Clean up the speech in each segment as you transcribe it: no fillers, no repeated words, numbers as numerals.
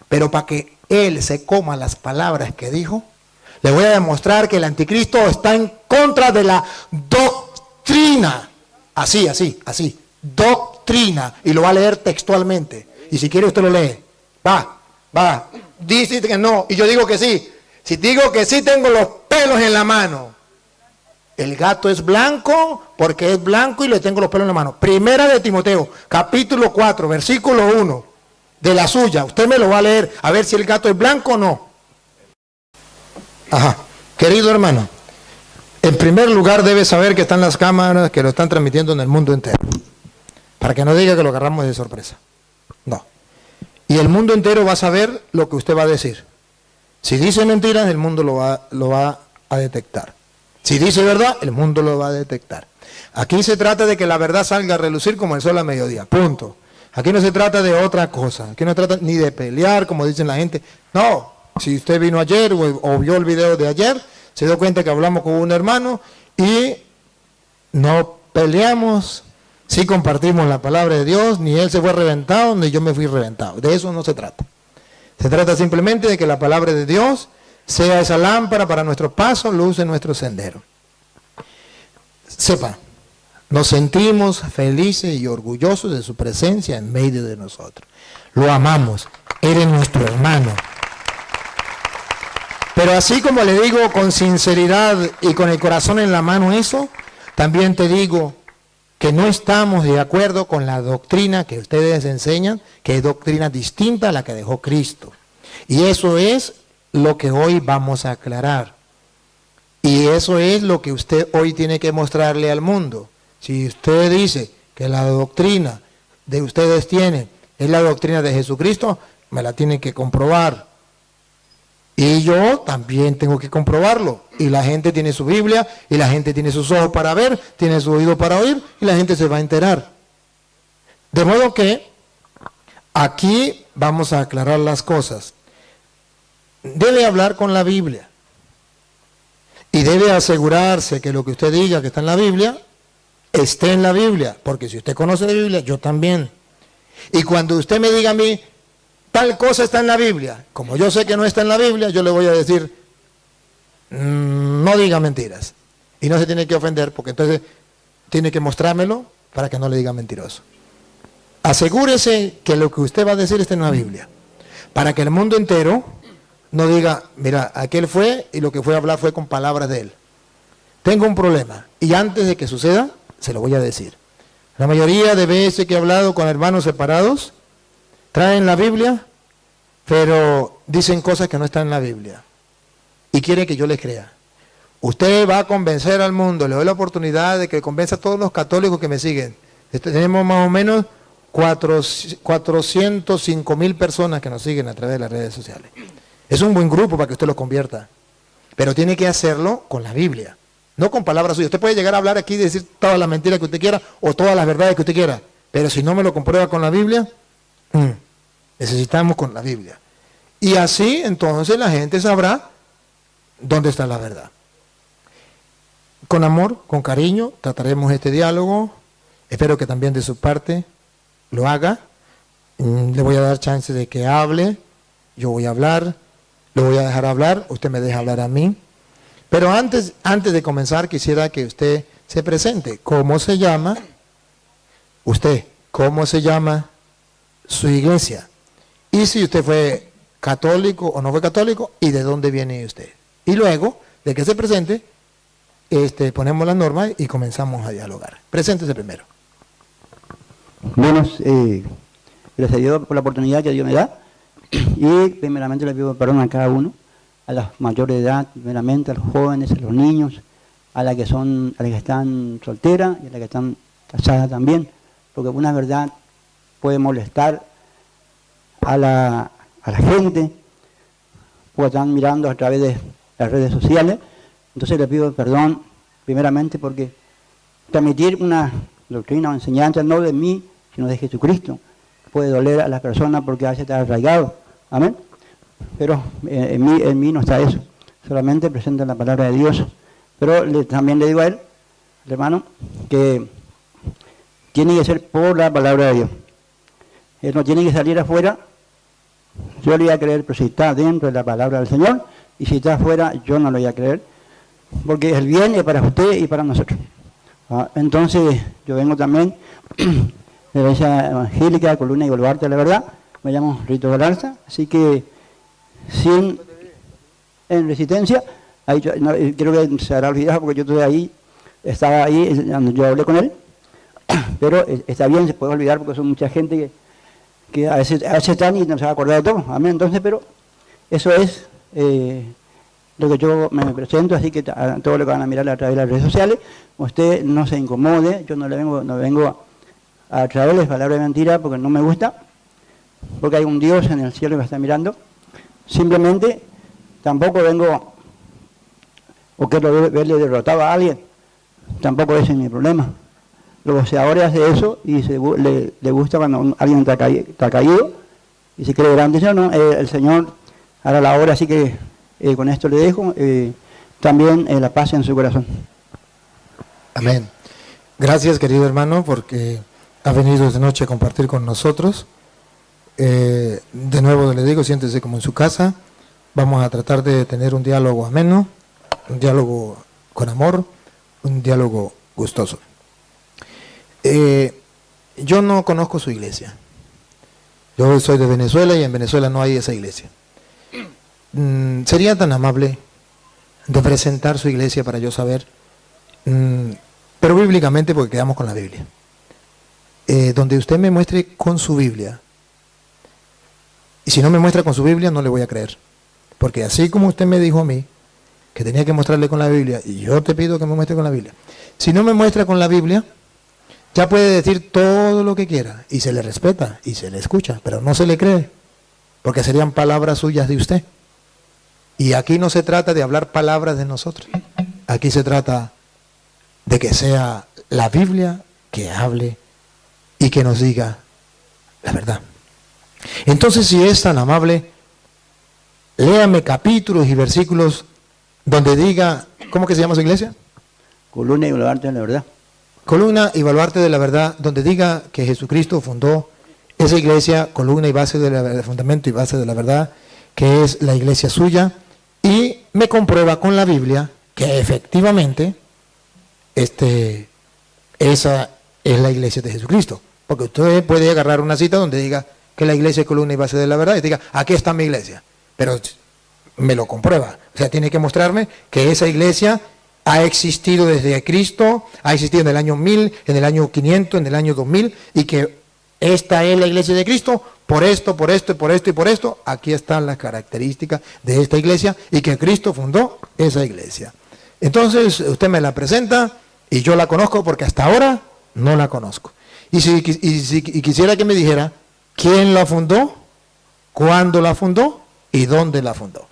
Pero para que él se coma las palabras que dijo, le voy a demostrar que el anticristo está en contra de la doctrina. Así, doctrina. Y lo va a leer textualmente. Y si quiere usted lo lee. Va. Dice que no. Y yo digo que sí. Si digo que sí, tengo los pelos en la mano. El gato es blanco porque es blanco y le tengo los pelos en la mano. Primera de Timoteo, capítulo 4, versículo 1. De la suya. Usted me lo va a leer. A ver si el gato es blanco o no. Ajá. Querido hermano, en primer lugar debe saber que están las cámaras que lo están transmitiendo en el mundo entero. Para que no diga que lo agarramos de sorpresa. No. Y el mundo entero va a saber lo que usted va a decir. Si dice mentiras, el mundo lo va a detectar. Si dice verdad, el mundo lo va a detectar. Aquí se trata de que la verdad salga a relucir como el sol a mediodía. Punto. Aquí no se trata de otra cosa. Aquí no se trata ni de pelear, como dicen la gente. No. Si usted vino ayer o vio el video de ayer, se dio cuenta que hablamos con un hermano y no peleamos. Sí compartimos la palabra de Dios, ni él se fue reventado, ni yo me fui reventado. De eso no se trata. Se trata simplemente de que la palabra de Dios sea esa lámpara para nuestro paso, luz en nuestro sendero. Sepa, nos sentimos felices y orgullosos de su presencia en medio de nosotros. Lo amamos, eres nuestro hermano. Pero así como le digo con sinceridad y con el corazón en la mano eso, también te digo que no estamos de acuerdo con la doctrina que ustedes enseñan, que es doctrina distinta a la que dejó Cristo. Y eso es lo que hoy vamos a aclarar. Y eso es lo que usted hoy tiene que mostrarle al mundo. Si usted dice que la doctrina de ustedes tiene es la doctrina de Jesucristo, me la tiene que comprobar. Y yo también tengo que comprobarlo. Y la gente tiene su Biblia, y la gente tiene sus ojos para ver, tiene su oído para oír, y la gente se va a enterar. De modo que aquí vamos a aclarar las cosas. Debe hablar con la Biblia. Y debe asegurarse que lo que usted diga que está en la Biblia, esté en la Biblia. Porque si usted conoce la Biblia, yo también. Y cuando usted me diga a mí, tal cosa está en la Biblia, como yo sé que no está en la Biblia, yo le voy a decir, no diga mentiras. Y no se tiene que ofender, porque entonces tiene que mostrármelo para que no le diga mentiroso. Asegúrese que lo que usted va a decir está en la Biblia, para que el mundo entero no diga, mira, aquel fue y lo que fue a hablar fue con palabras de él. Tengo un problema, y antes de que suceda, se lo voy a decir. La mayoría de veces que he hablado con hermanos separados, traen la Biblia, pero dicen cosas que no están en la Biblia. Y quieren que yo les crea. Usted va a convencer al mundo, le doy la oportunidad de que convenza a todos los católicos que me siguen. Tenemos más o menos 405,000 personas que nos siguen a través de las redes sociales. Es un buen grupo para que usted los convierta. Pero tiene que hacerlo con la Biblia, no con palabras suyas. Usted puede llegar a hablar aquí y decir todas las mentiras que usted quiera o todas las verdades que usted quiera. Pero si no me lo comprueba con la Biblia, necesitamos con la Biblia. Y así entonces la gente sabrá dónde está la verdad. Con amor, con cariño, trataremos este diálogo. Espero que también de su parte lo haga. Le voy a dar chance de que hable. Yo voy a hablar. Lo voy a dejar hablar. Usted me deja hablar a mí. Pero antes de comenzar quisiera que usted se presente. ¿Cómo se llama usted? ¿Cómo se llama su iglesia? Y si usted fue católico o no fue católico, y de dónde viene usted. Y luego, de que se presente, ponemos las normas y comenzamos a dialogar. Preséntese primero. Bueno, gracias a Dios por la oportunidad que Dios me da. Y primeramente le pido perdón a cada uno, a las mayores de edad, primeramente a los jóvenes, a los niños, a las que están solteras y a las que están casadas también, porque una verdad puede molestar a la gente, porque están mirando a través de las redes sociales. Entonces le pido perdón primeramente porque transmitir una doctrina o enseñanza no de mí, sino de Jesucristo, puede doler a las personas porque a veces está arraigado. Amén. Pero en mí no está eso. Solamente presenta la palabra de Dios. Pero también le digo a él, al hermano, que tiene que ser por la palabra de Dios. Él no tiene que salir afuera yo le voy a creer, pero si está dentro de la palabra del Señor, y si está afuera, yo no lo voy a creer, porque el bien es para usted y para nosotros. Entonces, yo vengo también de la Iglesia Evangélica, Columna y Baluarte de la Verdad, me llamo Rito Galarza, así que en Resistencia, ahí creo que se habrá olvidado porque yo estuve ahí, estaba ahí, yo hablé con él, pero está bien, se puede olvidar porque son mucha gente que a veces están y no se va a acordar de todo, amén. Entonces, pero eso es lo que yo me presento, así que a todos los que van a mirar a través de las redes sociales, usted no se incomode, yo no vengo a traerles palabras de mentira porque no me gusta, porque hay un Dios en el cielo que me está mirando, simplemente tampoco vengo o quiero verle derrotado a alguien, tampoco ese es mi problema. Los boxeadores hacen eso y le gusta cuando alguien está caído y se cree grande. No, el Señor hará la obra, así que con esto le dejo también la paz en su corazón. Amén. Gracias, querido hermano, porque ha venido esta noche a compartir con nosotros. De nuevo le digo, siéntese como en su casa. Vamos a tratar de tener un diálogo ameno, un diálogo con amor, un diálogo gustoso. Yo no conozco su iglesia. Yo soy de Venezuela y en Venezuela no hay esa iglesia. ¿Sería tan amable de presentar su iglesia para yo saber? Pero bíblicamente, porque quedamos con la Biblia. Donde usted me muestre con su Biblia. Y si no me muestra con su Biblia, no le voy a creer. Porque así como usted me dijo a mí, que tenía que mostrarle con la Biblia, y yo te pido que me muestre con la Biblia. Si no me muestra con la Biblia, ya puede decir todo lo que quiera, y se le respeta, y se le escucha, pero no se le cree, porque serían palabras suyas de usted. Y aquí no se trata de hablar palabras de nosotros, aquí se trata de que sea la Biblia que hable y que nos diga la verdad. Entonces, si es tan amable, léame capítulos y versículos donde diga, ¿cómo que se llama su iglesia? Columna y Baluarte de la Verdad. Columna y Baluarte de la Verdad, donde diga que Jesucristo fundó esa iglesia, columna y base de fundamento y base de la verdad, que es la iglesia suya, y me comprueba con la Biblia que efectivamente esa es la iglesia de Jesucristo. Porque usted puede agarrar una cita donde diga que la iglesia es columna y base de la verdad y diga, aquí está mi iglesia, pero me lo comprueba. O sea, tiene que mostrarme que esa iglesia ha existido desde Cristo, ha existido en el año 1000, en el año 500, en el año 2000, y que esta es la iglesia de Cristo, por esto, por esto, por esto y por esto. Aquí están las características de esta iglesia y que Cristo fundó esa iglesia. Entonces, usted me la presenta y yo la conozco porque hasta ahora no la conozco. Y quisiera que me dijera quién la fundó, cuándo la fundó y dónde la fundó.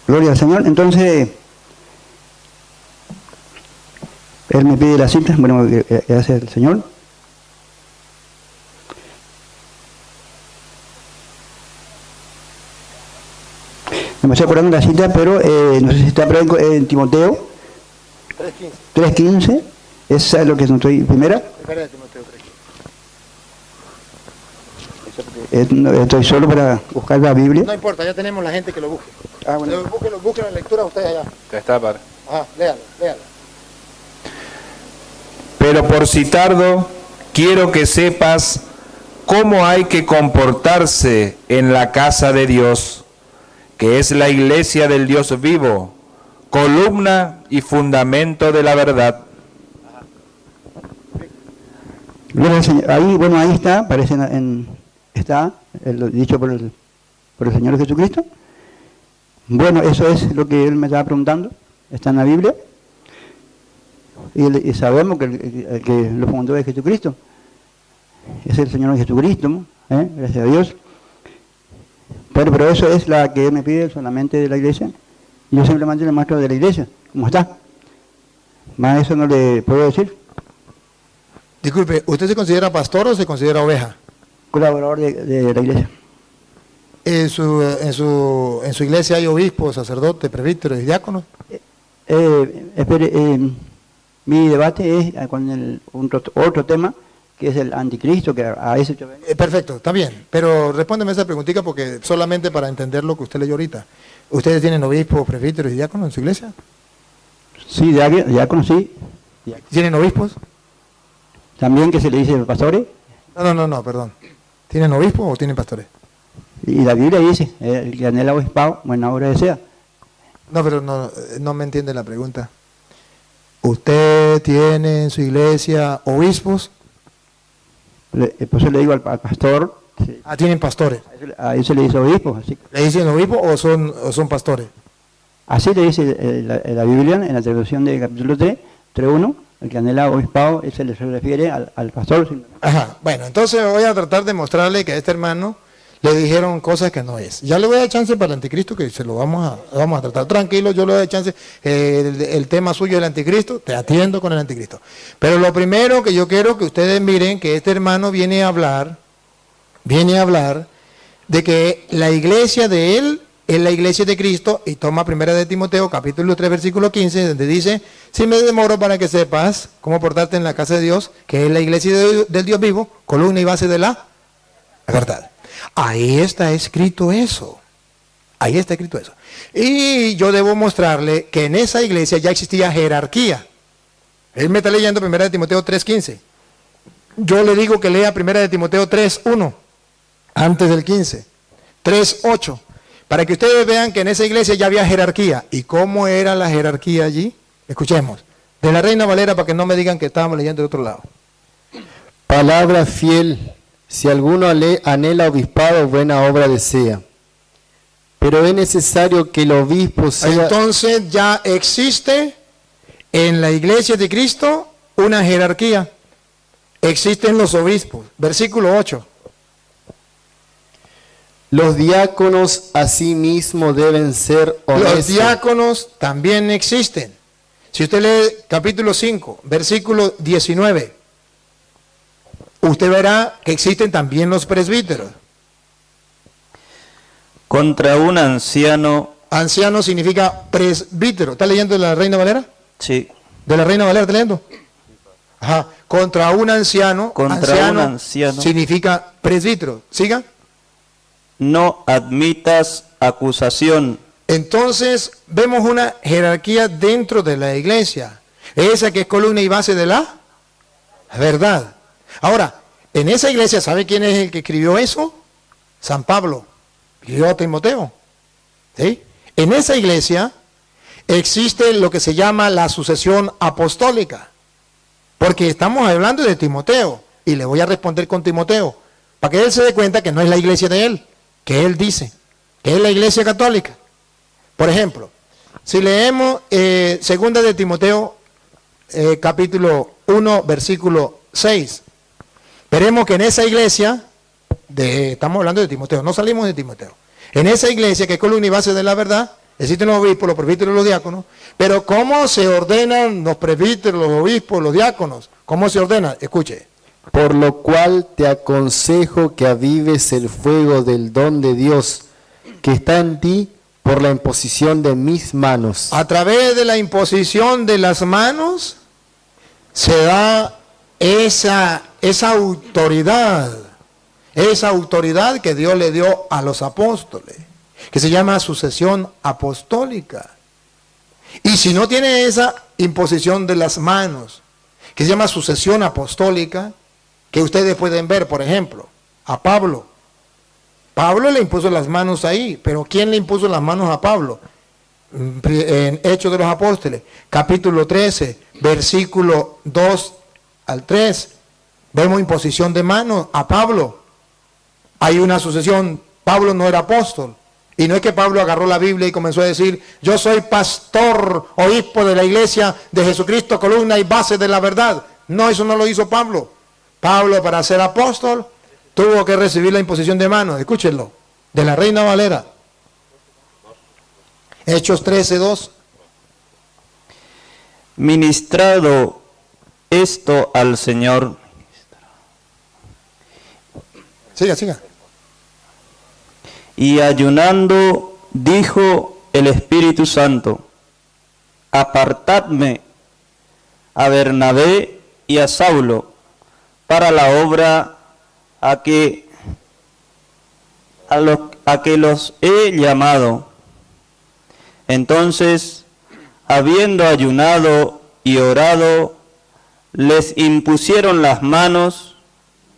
Gloria al Señor. Entonces, él me pide la cita, bueno, que hace el Señor. Me estoy acordando la cita, pero no sé si está en Timoteo 3:15. Esa es lo que no estoy primera. Estoy solo para buscar la Biblia. No importa, ya tenemos la gente que lo busque. Bueno. Busquen la lectura ustedes allá. Está para. Léalo. Pero por si tardo, quiero que sepas cómo hay que comportarse en la casa de Dios, que es la iglesia del Dios vivo, columna y fundamento de la verdad. Ahí está, parece está dicho por el Señor Jesucristo. Bueno, eso es lo que él me estaba preguntando, está en la Biblia. Y sabemos que el que lo fundó es Jesucristo. Es el Señor Jesucristo, gracias a Dios. Pero eso es la que él me pide solamente de la iglesia. Yo simplemente le muestro de la iglesia, como está. Más eso no le puedo decir. Disculpe, ¿usted se considera pastor o se considera oveja? Colaborador de la iglesia. ¿En su iglesia hay obispos, sacerdotes, presbíteros y diáconos? Mi debate es con otro tema, que es el anticristo, que a ese yo vengo. Perfecto, está bien, pero respóndeme esa preguntita porque solamente para entender lo que usted leyó ahorita. ¿Ustedes tienen obispos, presbíteros y diáconos en su iglesia? Sí, diáconos sí. ¿Tienen obispos? También que se le dice pastores. No, perdón. ¿Tienen obispos o tienen pastores? Y la Biblia dice, el que anhela obispado, buena obra desea. No, pero no me entiende la pregunta. ¿Usted tiene en su iglesia obispos? Por eso le digo al pastor. Sí. Ah, tienen pastores. A eso le dice obispo. Así. ¿Le dicen obispo o son pastores? Así le dice la Biblia en la traducción del capítulo 3, 3.1, el que anhela obispado, se le refiere al pastor. Ajá, bueno, entonces voy a tratar de mostrarle que a este hermano le dijeron cosas que no es. Ya le voy a dar chance para el anticristo, que se lo vamos a tratar. Tranquilo, yo le doy chance. El tema suyo del anticristo, te atiendo con el anticristo. Pero lo primero que yo quiero que ustedes miren, que este hermano viene a hablar de que la iglesia de él es la iglesia de Cristo, y toma 1 de Timoteo, capítulo 3, versículo 15, donde dice, si me demoro para que sepas cómo portarte en la casa de Dios, que es la iglesia del Dios vivo, columna y base de la verdad. Ahí está escrito eso. Ahí está escrito eso. Y yo debo mostrarle que en esa iglesia ya existía jerarquía. Él me está leyendo 1 de Timoteo 3.15. Yo le digo que lea 1 de Timoteo 3.1, antes del 15. 3.8. Para que ustedes vean que en esa iglesia ya había jerarquía. ¿Y cómo era la jerarquía allí? Escuchemos. De la Reina Valera, para que no me digan que estábamos leyendo de otro lado. Palabra fiel. Si alguno anhela obispado, buena obra desea. Pero es necesario que el obispo sea... Entonces ya existe en la iglesia de Cristo una jerarquía. Existen los obispos. Versículo 8. Los diáconos asimismo deben ser honestos. Los diáconos también existen. Si usted lee capítulo 5, versículo 19, usted verá que existen también los presbíteros. Contra un anciano... Anciano significa presbítero. ¿Está leyendo de la Reina Valera? Sí. ¿De la Reina Valera está leyendo? Ajá. Contra un anciano. Contra un anciano. Significa presbítero. ¿Siga? No admitas acusación. Entonces vemos una jerarquía dentro de la iglesia. Esa que es columna y base de la verdad. Ahora, en esa iglesia, ¿sabe quién es el que escribió eso? San Pablo. Escribió a Timoteo. ¿Sí? En esa iglesia existe lo que se llama la sucesión apostólica. Porque estamos hablando de Timoteo. Y le voy a responder con Timoteo. Para que él se dé cuenta que no es la iglesia de él. Que él dice. Que es la iglesia católica. Por ejemplo, si leemos 2 de Timoteo, capítulo 1, versículo 6. Veremos que en esa iglesia, estamos hablando de Timoteo, no salimos de Timoteo. En esa iglesia, que es columna y base de la verdad, existen los obispos, los presbíteros y los diáconos. Pero ¿cómo se ordenan los presbíteros, los obispos, los diáconos? ¿Cómo se ordenan? Escuche. Por lo cual te aconsejo que avives el fuego del don de Dios que está en ti por la imposición de mis manos. A través de la imposición de las manos se da esa autoridad que Dios le dio a los apóstoles, que se llama sucesión apostólica. Y si no tiene esa imposición de las manos, que se llama sucesión apostólica, que ustedes pueden ver, por ejemplo, a Pablo. Pablo le impuso las manos ahí, pero ¿quién le impuso las manos a Pablo? En Hechos de los Apóstoles, capítulo 13, versículo 2 al 3, vemos imposición de manos a Pablo. Hay una sucesión, Pablo no era apóstol, y no es que Pablo agarró la Biblia y comenzó a decir, yo soy pastor, obispo de la iglesia de Jesucristo, columna y base de la verdad. No, eso no lo hizo Pablo. Pablo, para ser apóstol, tuvo que recibir la imposición de manos, escúchenlo, de la Reina Valera. Hechos 13:2. Ministrado esto al Señor. Siga. Y ayunando, dijo el Espíritu Santo, apartadme a Bernabé y a Saulo para la obra a que los he llamado. Entonces, habiendo ayunado y orado, les impusieron las manos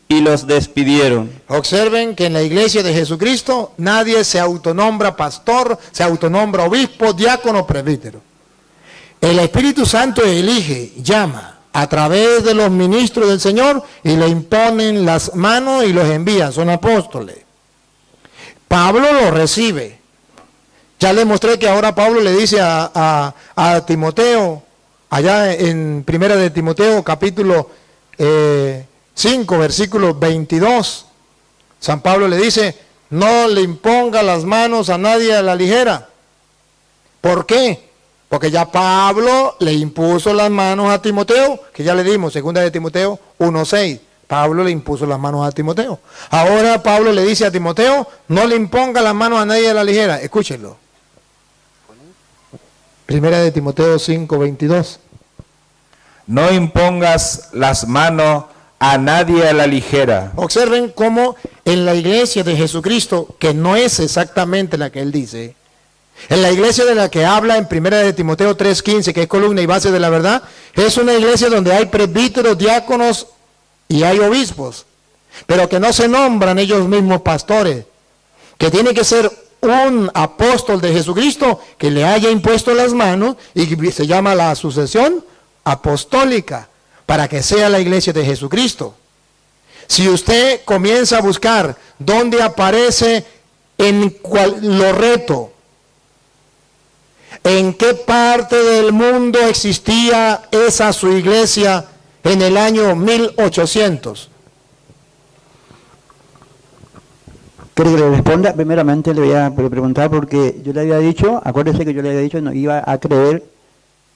y los despidieron. Observen que en la iglesia de Jesucristo nadie se autonombra pastor, se autonombra obispo, diácono, presbítero. El Espíritu Santo elige, llama a través de los ministros del Señor y le imponen las manos y los envía, son apóstoles. Pablo lo recibe. Ya le mostré que ahora Pablo le dice a Timoteo, allá en Primera de Timoteo, capítulo 5, versículo 22, San Pablo le dice, no le imponga las manos a nadie a la ligera. ¿Por qué? Porque ya Pablo le impuso las manos a Timoteo, que ya le dimos, segunda de Timoteo 1:6. Pablo le impuso las manos a Timoteo. Ahora Pablo le dice a Timoteo, no le imponga las manos a nadie a la ligera. Escúchenlo. Primera de Timoteo 5:22. No impongas las manos a nadie a la ligera. Observen cómo en la iglesia de Jesucristo, que no es exactamente la que él dice, en la iglesia de la que habla en Primera de Timoteo 3:15, que es columna y base de la verdad, es una iglesia donde hay presbíteros, diáconos y hay obispos, pero que no se nombran ellos mismos pastores, que tiene que ser un apóstol de Jesucristo que le haya impuesto las manos y se llama la sucesión apostólica, para que sea la iglesia de Jesucristo. Si usted comienza a buscar dónde aparece en Loreto, en qué parte del mundo existía esa su iglesia en el año 1800. ¿Quiere que le responda? Primeramente le voy a preguntar porque yo le había dicho, acuérdese que yo le había dicho, no iba a creer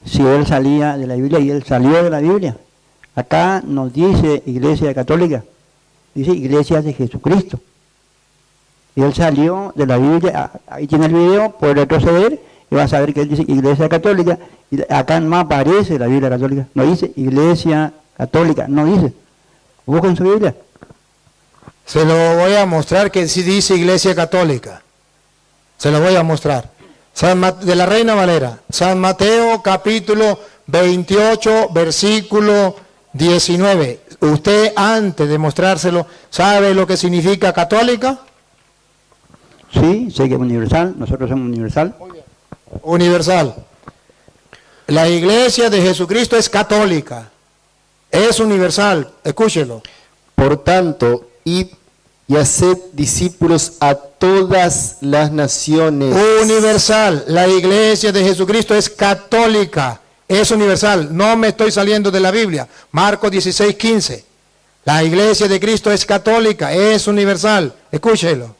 si él salía de la Biblia y él salió de la Biblia. Acá nos dice Iglesia Católica, dice Iglesia de Jesucristo. Y él salió de la Biblia, ahí tiene el video, puede retroceder y va a saber que él dice Iglesia Católica. Y acá no aparece la Biblia Católica, no dice Iglesia Católica, no dice. Busquen su Biblia. Se lo voy a mostrar que sí dice Iglesia Católica. Se lo voy a mostrar. De la Reina Valera, San Mateo capítulo 28, versículo 19. Usted antes de mostrárselo, ¿sabe lo que significa católica? Sí, sé que es universal, nosotros somos universal. Universal. La iglesia de Jesucristo es católica, es universal, escúchelo. Por tanto, id y haced discípulos a todas las naciones. Universal, la iglesia de Jesucristo es católica, es universal, no me estoy saliendo de la Biblia. Marcos 16:15, la iglesia de Cristo es católica, es universal, escúchelo.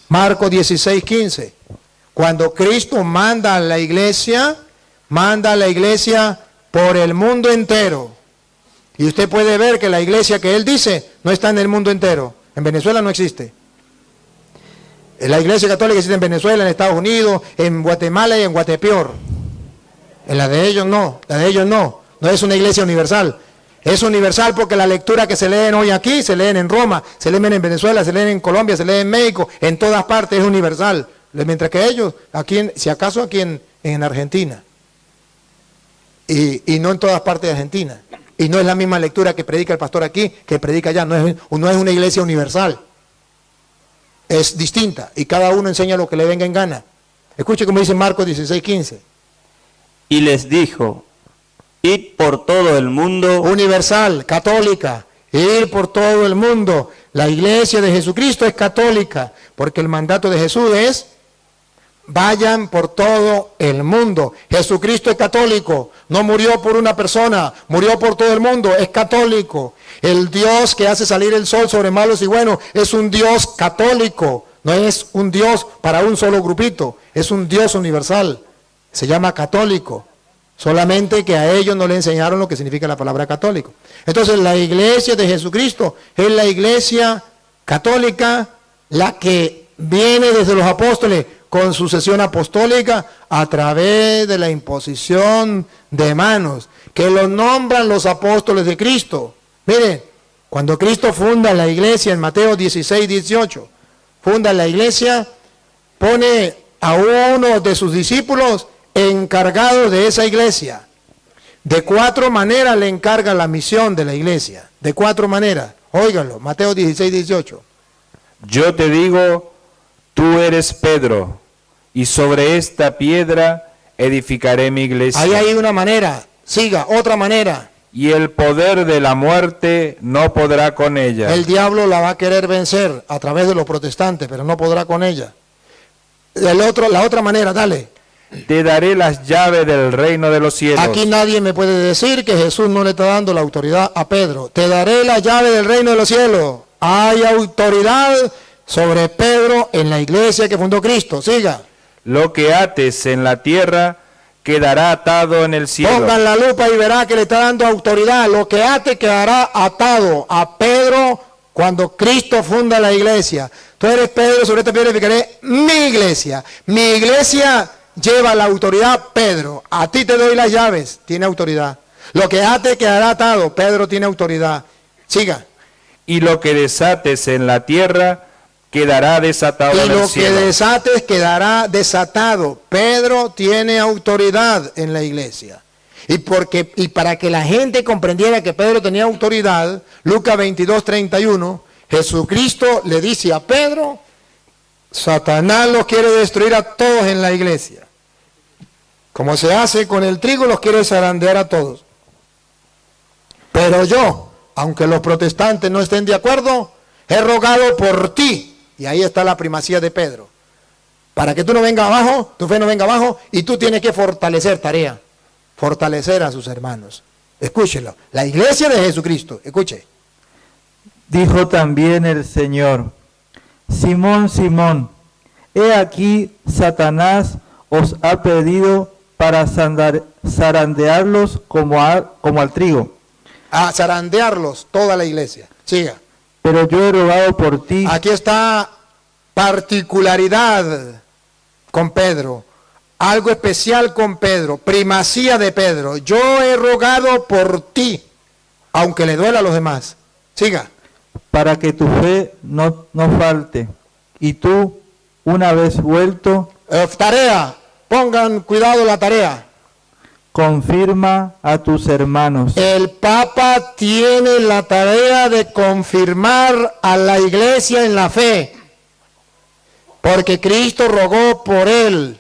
Marcos 16:15, cuando Cristo manda a la iglesia por el mundo entero. Y usted puede ver que la iglesia que él dice no está en el mundo entero. En Venezuela no existe. La iglesia católica existe en Venezuela, en Estados Unidos, en Guatemala y en Guatepeor. En la de ellos no, no es una iglesia universal. Es universal porque la lectura que se leen hoy aquí, se leen en Roma, se leen en Venezuela, se leen en Colombia, se leen en México, en todas partes es universal. Mientras que ellos, aquí, si acaso aquí en Argentina, y no en todas partes de Argentina. Y no es la misma lectura que predica el pastor aquí, que predica allá. No es una iglesia universal. Es distinta. Y cada uno enseña lo que le venga en gana. Escuche como dice Marcos 16:15. Y les dijo, id por todo el mundo. Universal, católica. Ir por todo el mundo. La iglesia de Jesucristo es católica. Porque el mandato de Jesús es, vayan por todo el mundo. Jesucristo es católico, no murió por una persona, murió por todo el mundo, es católico. El Dios que hace salir el sol sobre malos y buenos es un Dios católico, no es un Dios para un solo grupito, es un Dios universal, se llama católico. Solamente que a ellos no le enseñaron lo que significa la palabra católico. Entonces la iglesia de Jesucristo es la iglesia católica, la que viene desde los apóstoles, con sucesión apostólica a través de la imposición de manos, que los nombran los apóstoles de Cristo. Miren, cuando Cristo funda la iglesia en Mateo 16, 18, funda la iglesia, pone a uno de sus discípulos encargados de esa iglesia. De 4 maneras le encarga la misión de la iglesia. De 4 maneras. Óiganlo, Mateo 16, 18. Yo te digo, tú eres Pedro, y sobre esta piedra edificaré mi iglesia. Ahí hay una manera. Siga, otra manera. Y el poder de la muerte no podrá con ella. El diablo la va a querer vencer a través de los protestantes, pero no podrá con ella. La otra manera, dale. Te daré las llaves del reino de los cielos. Aquí nadie me puede decir que Jesús no le está dando la autoridad a Pedro. Te daré la llave del reino de los cielos. Hay autoridad sobre Pedro en la iglesia que fundó Cristo. Siga. Lo que ates en la tierra quedará atado en el cielo. Pongan la lupa y verá que le está dando autoridad. Lo que ate quedará atado a Pedro cuando Cristo funda la iglesia. Tú eres Pedro, sobre esta piedra edificaré mi iglesia. Mi iglesia lleva la autoridad, Pedro. A ti te doy las llaves, tiene autoridad. Lo que ate quedará atado, Pedro tiene autoridad. Siga. Y lo que desates en la tierra quedará desatado en el cielo. Y lo que desates quedará desatado. Pedro tiene autoridad en la iglesia. Y para que la gente comprendiera que Pedro tenía autoridad, Lucas 22, 31, Jesucristo le dice a Pedro, Satanás los quiere destruir a todos en la iglesia. Como se hace con el trigo, los quiere zarandear a todos. Pero yo, aunque los protestantes no estén de acuerdo, he rogado por ti. Y ahí está la primacía de Pedro. Para que tú no vengas abajo, tu fe no venga abajo, y tú tienes que fortalecer tarea. Fortalecer a sus hermanos. Escúchelo. La iglesia de Jesucristo. Escuche. Dijo también el Señor: Simón, Simón, he aquí Satanás os ha pedido para zarandearlos como al trigo. A zarandearlos, toda la iglesia. Siga. Pero yo he rogado por ti. Aquí está particularidad con Pedro. Algo especial con Pedro. Primacía de Pedro. Yo he rogado por ti, aunque le duela a los demás. Siga. Para que tu fe no falte. Y tú, una vez vuelto, Tarea. Pongan cuidado la tarea. confirma a tus hermanos. El Papa tiene la tarea de confirmar a la iglesia en la fe. Porque Cristo rogó por él.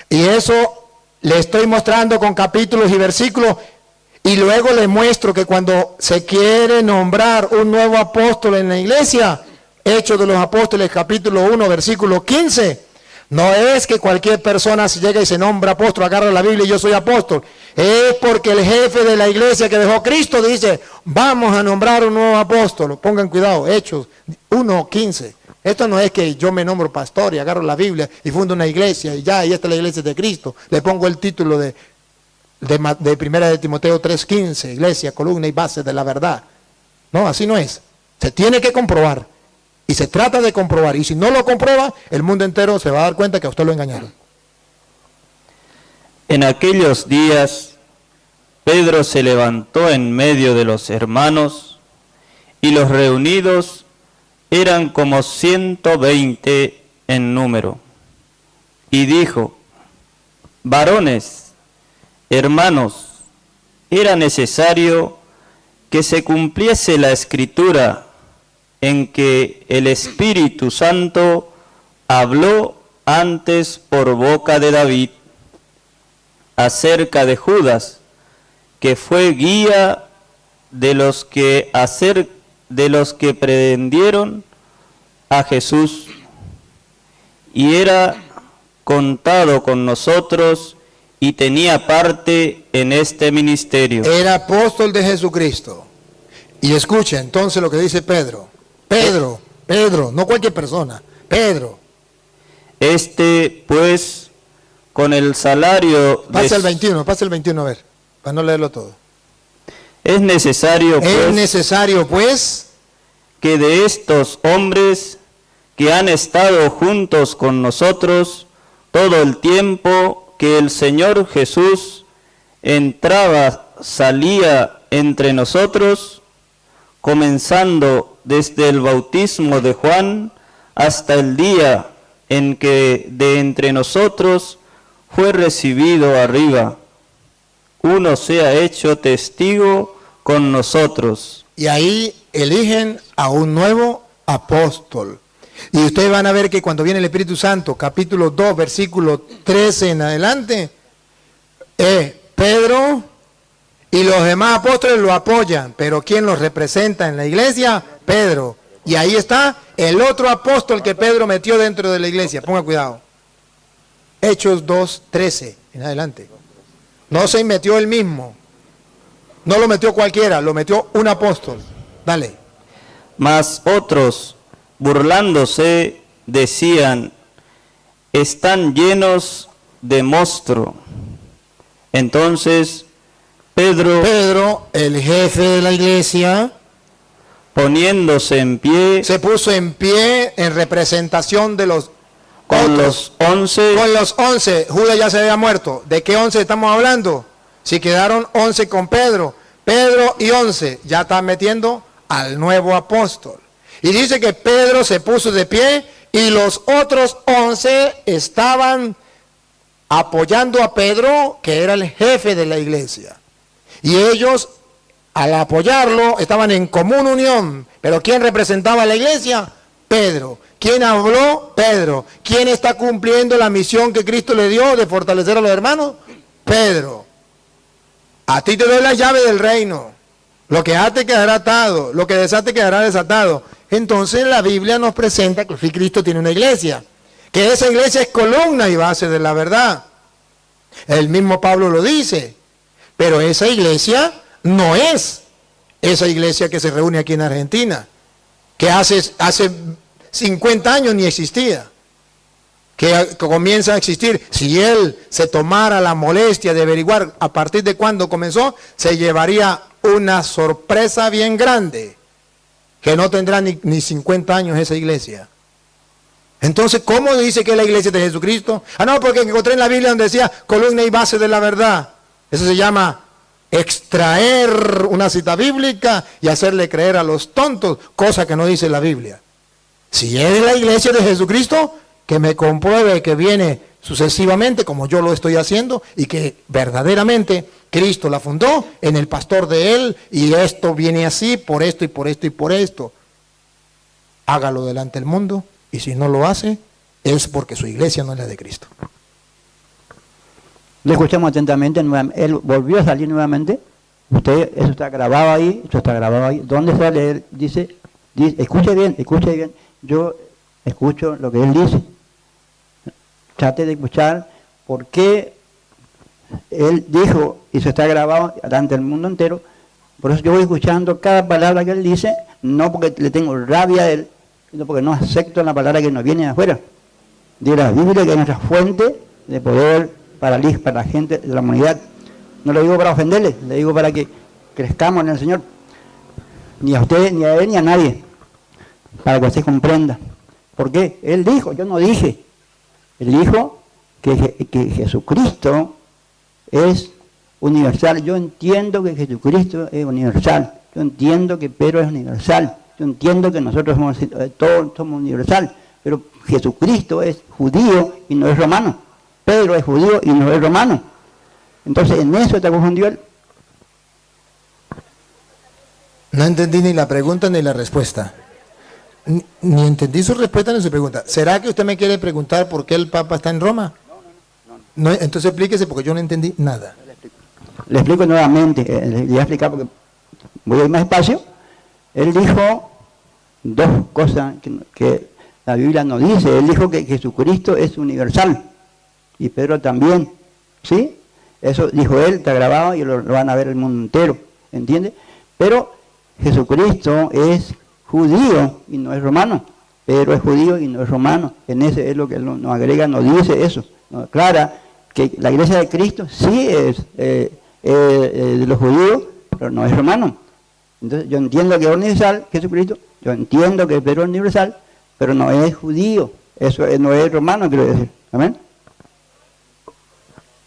Y eso le estoy mostrando con capítulos y versículos. Y luego le muestro que cuando se quiere nombrar un nuevo apóstol en la iglesia, Hechos de los Apóstoles, capítulo 1, versículo 15, no es que cualquier persona se llega y se nombra apóstol, agarra la Biblia y yo soy apóstol. Es porque el jefe de la iglesia que dejó Cristo dice, vamos a nombrar un nuevo apóstol. Pongan cuidado, Hechos 1, 15. Esto no es que yo me nombro pastor y agarro la Biblia y fundo una iglesia y ya, y esta es la iglesia de Cristo. Le pongo el título de Primera de Timoteo 3:15, iglesia, columna y base de la verdad. No, así no es. Se tiene que comprobar. Y se trata de comprobar. Y si no lo comprueba, el mundo entero se va a dar cuenta que a usted lo engañaron. En aquellos días, Pedro se levantó en medio de los hermanos, y los reunidos eran como 120 en número. Y dijo: varones, hermanos, era necesario que se cumpliese la escritura en que el Espíritu Santo habló antes por boca de David acerca de Judas, que fue guía de los que prendieron a Jesús, y era contado con nosotros y tenía parte en este ministerio. Era apóstol de Jesucristo. Y escucha entonces lo que dice Pedro. Pedro, no cualquier persona, Pedro. Pues, con el salario... Pasa el 21 a ver, para no leerlo todo. Es necesario, pues, que de estos hombres que han estado juntos con nosotros todo el tiempo que el Señor Jesús entraba, salía entre nosotros, comenzando desde el bautismo de Juan hasta el día en que de entre nosotros fue recibido arriba. Uno sea hecho testigo con nosotros. Y ahí eligen a un nuevo apóstol. Y ustedes van a ver que cuando viene el Espíritu Santo, capítulo 2, versículo 13 en adelante, Pedro y los demás apóstoles lo apoyan, pero ¿quién los representa en la iglesia? Pedro. Y ahí está el otro apóstol que Pedro metió dentro de la iglesia. Ponga cuidado. Hechos 2, 13 en adelante. No se metió él mismo. No lo metió cualquiera, lo metió un apóstol. Dale. Mas otros, burlándose, decían, están llenos de monstruo. Entonces Pedro, el jefe de la iglesia, poniéndose en pie, se puso en pie en representación de los con otros. los 11, Con los 11, Judas ya se había muerto. ¿De qué 11 estamos hablando? Si quedaron 11 con Pedro y 11, ya están metiendo al nuevo apóstol. Y dice que Pedro se puso de pie y los otros 11 estaban apoyando a Pedro, que era el jefe de la iglesia. Y ellos, al apoyarlo, estaban en común unión. Pero ¿quién representaba a la iglesia? Pedro. ¿Quién habló? Pedro. ¿Quién está cumpliendo la misión que Cristo le dio de fortalecer a los hermanos? Pedro. A ti te doy la llave del reino. Lo que ate quedará atado, lo que desate quedará desatado. Entonces la Biblia nos presenta que Cristo tiene una iglesia, que esa iglesia es columna y base de la verdad. El mismo Pablo lo dice, pero esa iglesia no es esa iglesia que se reúne aquí en Argentina, que hace 50 años ni existía, que comienza a existir. Si él se tomara la molestia de averiguar a partir de cuándo comenzó, se llevaría una sorpresa bien grande, que no tendrá ni 50 años esa iglesia. Entonces, ¿cómo dice que es la iglesia de Jesucristo? No, porque encontré en la Biblia donde decía columna y base de la verdad. Eso se llama extraer una cita bíblica y hacerle creer a los tontos, cosa que no dice la Biblia. Si es la iglesia de Jesucristo, que me compruebe que viene sucesivamente, como yo lo estoy haciendo, y que verdaderamente Cristo la fundó en el pastor de él, y esto viene así, por esto y por esto y por esto. Hágalo delante del mundo, y si no lo hace, es porque su iglesia no es la de Cristo. Le escuchamos atentamente, él volvió a salir nuevamente. Usted, eso está grabado ahí, ¿Dónde sale él? Dice, escuche bien, yo escucho lo que él dice. Trate de escuchar por qué él dijo, y eso está grabado delante del mundo entero. Por eso yo voy escuchando cada palabra que él dice, no porque le tengo rabia a él, sino porque no acepto la palabra que nos viene de afuera. De la Biblia, que es nuestra fuente de poder para la gente de la humanidad. No lo digo para ofenderle, le digo para que crezcamos en el Señor. Ni a usted, ni a él, ni a nadie. Para que usted comprenda. ¿Por qué? Él dijo, yo no dije. Él dijo que Jesucristo es universal. Yo entiendo que Jesucristo es universal. Yo entiendo que Pedro es universal. Yo entiendo que nosotros todos somos universal. Pero Jesucristo es judío y no es romano. Pedro es judío y no es romano. Entonces en eso está confundido él. No entendí ni la pregunta ni la respuesta. Ni entendí su respuesta ni su pregunta. ¿Será que usted me quiere preguntar por qué el Papa está en Roma? No, entonces explíquese, porque yo no entendí nada. Le explico nuevamente, le voy a explicar porque voy a ir más despacio. Él dijo dos cosas que la Biblia no dice. Él dijo que Jesucristo es universal y Pedro también, ¿sí? Eso dijo él, está grabado y lo van a ver el mundo entero, ¿entiende? Pero Jesucristo es judío y no es romano. Pedro es judío y no es romano. En ese es lo que nos agrega, nos dice eso. Nos aclara que la iglesia de Cristo sí es de los judíos, pero no es romano. Entonces yo entiendo que es universal Jesucristo, yo entiendo que Pedro es universal, pero no es judío, eso no es romano, quiero decir. Amén.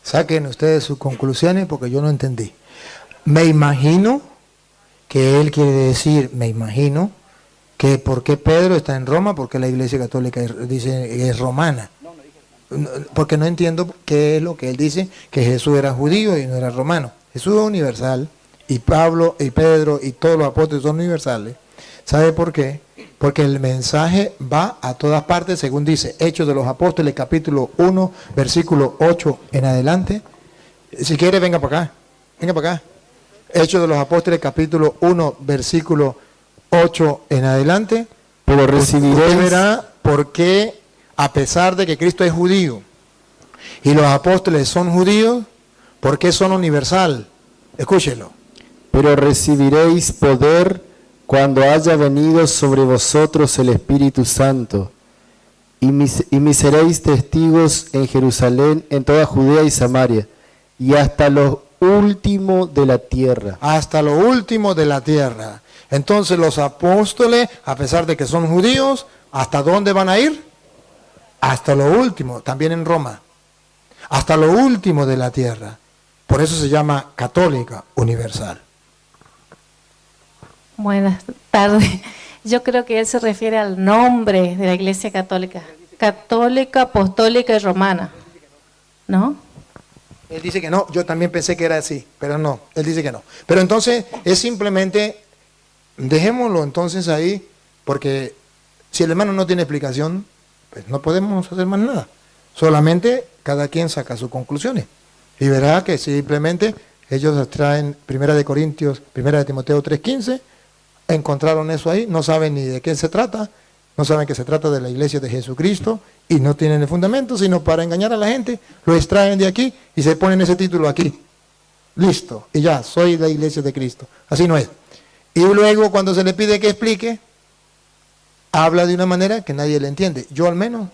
Saquen ustedes sus conclusiones porque yo no entendí. Me imagino que él quiere decir, me imagino, que por qué Pedro está en Roma, porque la Iglesia Católica dice que es romana. Porque no entiendo qué es lo que él dice, que Jesús era judío y no era romano. Jesús es universal, y Pablo y Pedro y todos los apóstoles son universales. ¿Sabe por qué? Porque el mensaje va a todas partes, según dice Hechos de los Apóstoles, capítulo 1, versículo 8 en adelante. Si quiere, venga para acá. Venga para acá. Hechos de los Apóstoles, capítulo 1, versículo 8 en adelante. Pero recibiréis... Usted verá por qué, a pesar de que Cristo es judío y los apóstoles son judíos, ¿por qué son universal? Escúchelo. Pero recibiréis poder cuando haya venido sobre vosotros el Espíritu Santo, y me seréis testigos en Jerusalén, en toda Judea y Samaria, y hasta lo último de la tierra. Hasta lo último de la tierra. Entonces los apóstoles, a pesar de que son judíos, ¿hasta dónde van a ir? Hasta lo último, también en Roma. Hasta lo último de la tierra. Por eso se llama católica universal. Buenas tardes. Yo creo que él se refiere al nombre de la Iglesia Católica. Católica, Apostólica y Romana. ¿No? Él dice que no, yo también pensé que era así, pero no, él dice que no. Pero entonces es simplemente, dejémoslo entonces ahí, porque si el hermano no tiene explicación, pues no podemos hacer más nada. Solamente cada quien saca sus conclusiones. Y verá que simplemente ellos traen 1 de Corintios, 1 de Timoteo 3:15, encontraron eso ahí, no saben ni de qué se trata, no saben que se trata de la iglesia de Jesucristo y no tienen el fundamento, sino para engañar a la gente, lo extraen de aquí y se ponen ese título aquí. Listo, y ya, soy la iglesia de Cristo. Así no es. Y luego cuando se le pide que explique, habla de una manera que nadie le entiende. Yo al menos